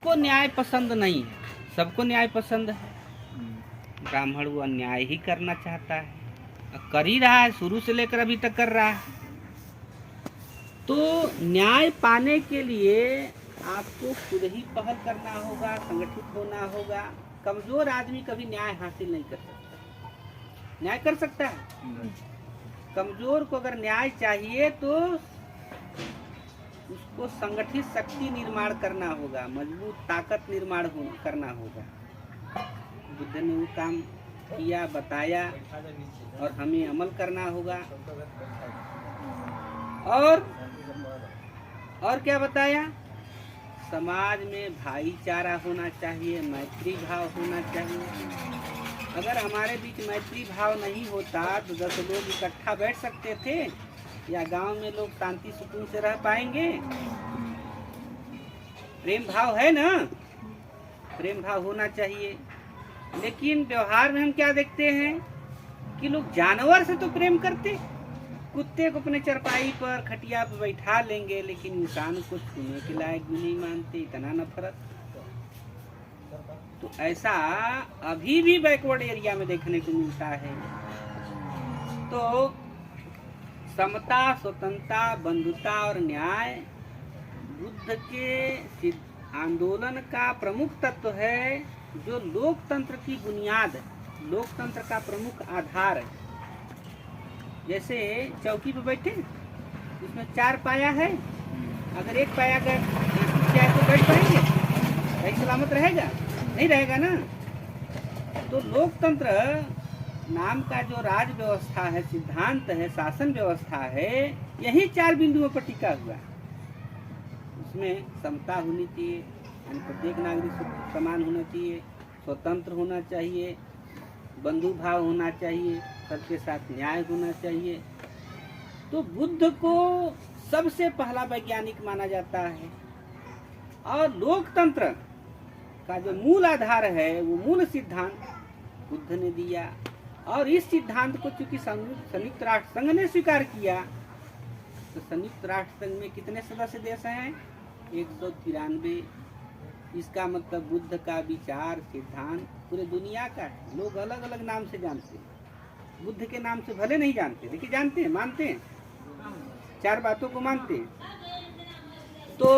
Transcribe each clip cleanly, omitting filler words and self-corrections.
सबको न्याय पसंद नहीं है, सबको न्याय पसंद है। ब्राह्मण वो अन्याय ही करना चाहता है, कर ही रहा है, शुरू से लेकर अभी तक कर रहा है। तो न्याय पाने के लिए आपको खुद ही पहल करना होगा, संगठित होना होगा। कमजोर आदमी कभी न्याय हासिल नहीं कर सकता। न्याय कर सकता है? कमजोर को अगर न्याय चाहिए तो उसको संगठित शक्ति निर्माण करना होगा, मजबूत ताकत निर्माण करना होगा। बुद्ध ने वो काम किया, बताया, और हमें अमल करना होगा। और क्या बताया? समाज में भाईचारा होना चाहिए, मैत्री भाव होना चाहिए। अगर हमारे बीच मैत्री भाव नहीं होता तो 10 लोग इकट्ठा बैठ सकते थे, या गांव में लोग शांति सुकून से रह पाएंगे? प्रेम भाव है ना, प्रेम भाव होना चाहिए। लेकिन व्यवहार में हम क्या देखते हैं कि लोग जानवर से तो प्रेम करते, कुत्ते को अपने चरपाई पर खटिया पर बैठा लेंगे, लेकिन इंसान को छूने के लायक भी नहीं मानते। इतना नफरत। तो ऐसा अभी भी बैकवर्ड एरिया में देखने को मिलता है। तो समता, स्वतंत्रता, बंधुता और न्याय बुद्ध के आंदोलन का प्रमुख तत्व है, जो लोकतंत्र की बुनियाद है, लोकतंत्र का प्रमुख आधार है। जैसे चौकी पर बैठे, उसमें 4 पाया है, अगर एक पाया का चाहे तो बैठ पाएंगे? सही सलामत रहेगा? नहीं रहेगा ना। तो लोकतंत्र नाम का जो राज व्यवस्था है, सिद्धांत है, शासन व्यवस्था है, यही 4 बिंदुओं पर टिका हुआ है। उसमें समता होनी चाहिए, प्रत्येक नागरिक समान होना चाहिए, स्वतंत्र होना चाहिए, बंधु भाव होना चाहिए, सबके साथ न्याय होना चाहिए। तो बुद्ध को सबसे पहला वैज्ञानिक माना जाता है। और लोकतंत्र का जो मूल आधार है, वो मूल सिद्धांत बुद्ध ने दिया। और इस सिद्धांत को चूंकि संयुक्त राष्ट्र संघ ने स्वीकार किया, तो संयुक्त राष्ट्र संघ में कितने सदस्य देश हैं? 193। इसका मतलब बुद्ध का विचार, सिद्धांत पूरे दुनिया का है। लोग अलग अलग नाम से जानते हैं, बुद्ध के नाम से भले नहीं जानते, लेकिन जानते हैं, मानते हैं, 4 बातों को मानते हैं। तो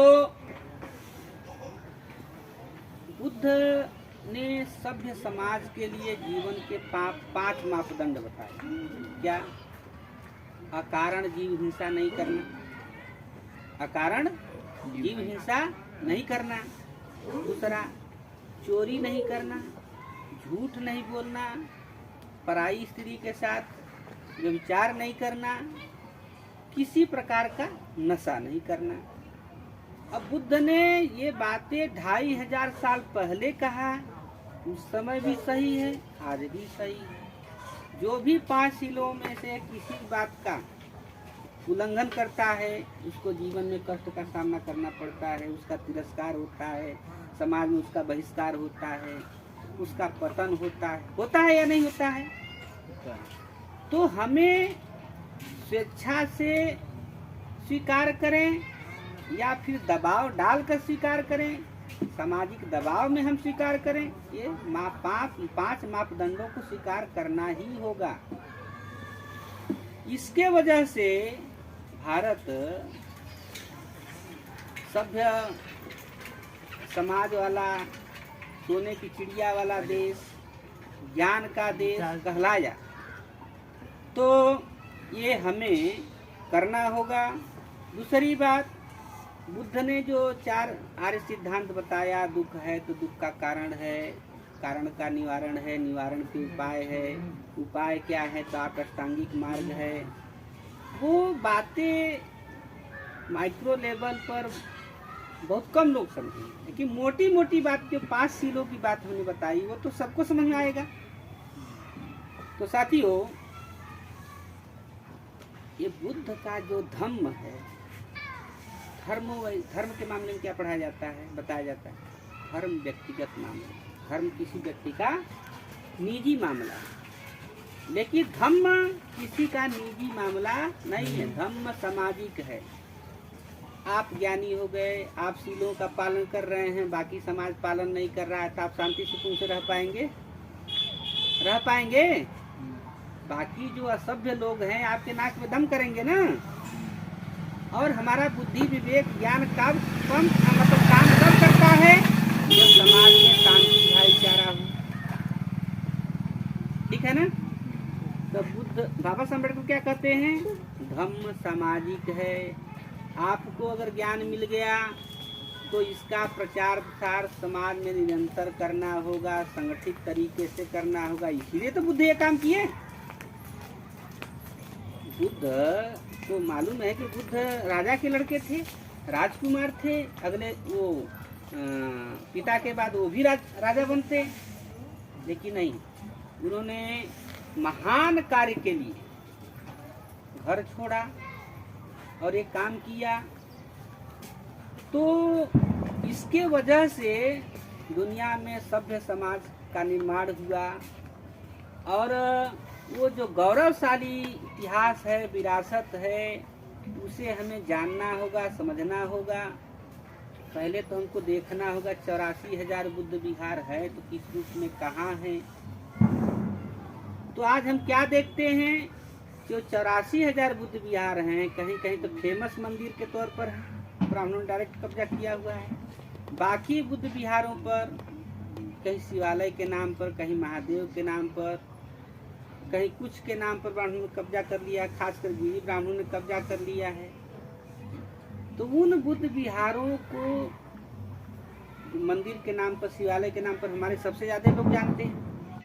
बुद्ध ने सभ्य समाज के लिए जीवन के 5 मापदंड बताए। क्या? अकारण जीव हिंसा नहीं करना, अकारण जीव हिंसा नहीं करना। दूसरा, चोरी नहीं करना, झूठ नहीं बोलना, पराई स्त्री के साथ व्यभिचार नहीं करना, किसी प्रकार का नशा नहीं करना। अब बुद्ध ने ये बातें 2500 साल पहले कहा, उस समय भी सही है, आज भी सही है। जो भी 5 शीलों में से किसी बात का उल्लंघन करता है, उसको जीवन में कष्ट का सामना करना पड़ता है, उसका तिरस्कार होता है, समाज में उसका बहिष्कार होता है, उसका पतन होता है या नहीं होता है? तो हमें स्वेच्छा से स्वीकार करें या फिर दबाव डालकर स्वीकार करें, सामाजिक दबाव में हम स्वीकार करें, ये 5 मापदंडों को स्वीकार करना ही होगा। इसके वजह से भारत सभ्य समाज वाला, सोने की चिड़िया वाला देश, ज्ञान का देश कहलाया। तो ये हमें करना होगा। दूसरी बात, बुद्ध ने जो 4 आर्य सिद्धांत बताया, दुख है तो दुख का कारण है, कारण का निवारण है, निवारण के उपाय है, उपाय क्या है तो अष्टांगिक मार्ग है। वो बातें माइक्रो लेवल पर बहुत कम लोग समझेंगे, लेकिन मोटी मोटी बात, जो 5 शीलों की बात हमने बताई, वो तो सबको समझ में आएगा। तो साथियों, ये बुद्ध का जो धम्म है, धर्म के मामले में क्या पढ़ाया जाता है, बताया जाता है? धर्म व्यक्तिगत मामला, धर्म किसी व्यक्ति का निजी मामला है, लेकिन धम्म किसी का निजी मामला नहीं है, धम्म सामाजिक है। आप ज्ञानी हो गए, आप शीलों का पालन कर रहे हैं, बाकी समाज पालन नहीं कर रहा है, तो आप शांति सुकून से रह पाएंगे? रह पाएंगे? बाकी जो असभ्य लोग हैं आपके नाक में दम करेंगे ना। और हमारा बुद्धि विवेक ज्ञान कब मतलब काम कब करता है? जब समाज में शांति भाईचारा हो। ठीक है ना? तो बुद्ध बाबा साहब अम्बेडकर क्या कहते हैं? धम्म सामाजिक है। आपको अगर ज्ञान मिल गया तो इसका प्रचार प्रसार समाज में निरंतर करना होगा, संगठित तरीके से करना होगा। इसीलिए तो बुद्ध ये काम किए। बुद्ध को मालूम है कि बुद्ध राजा के लड़के थे, राजकुमार थे, अगले वो पिता के बाद वो भी राजा बनते, लेकिन नहीं, उन्होंने महान कार्य के लिए घर छोड़ा और एक काम किया। तो इसके वजह से दुनिया में सभ्य समाज का निर्माण हुआ। और वो जो गौरवशाली इतिहास है, विरासत है, उसे हमें जानना होगा, समझना होगा। पहले तो हमको देखना होगा 84,000 बुद्ध विहार है तो किस रूप में कहाँ है। तो आज हम क्या देखते हैं? जो 84,000 बुद्ध विहार हैं, कहीं कहीं तो फेमस मंदिर के तौर पर है, ब्राह्मणों ने डायरेक्ट कब्जा किया हुआ है। बाकी बुद्ध विहारों पर कहीं शिवालय के नाम पर, कहीं महादेव के नाम पर, कहीं कुछ के नाम पर ब्राह्मणों ने कब्जा कर लिया, खासकर गिरी ब्राह्मणों ने कब्जा कर लिया है। तो उन बुद्ध विहारों को मंदिर के नाम पर, शिवालय के नाम पर हमारे सबसे ज्यादा लोग जानते हैं।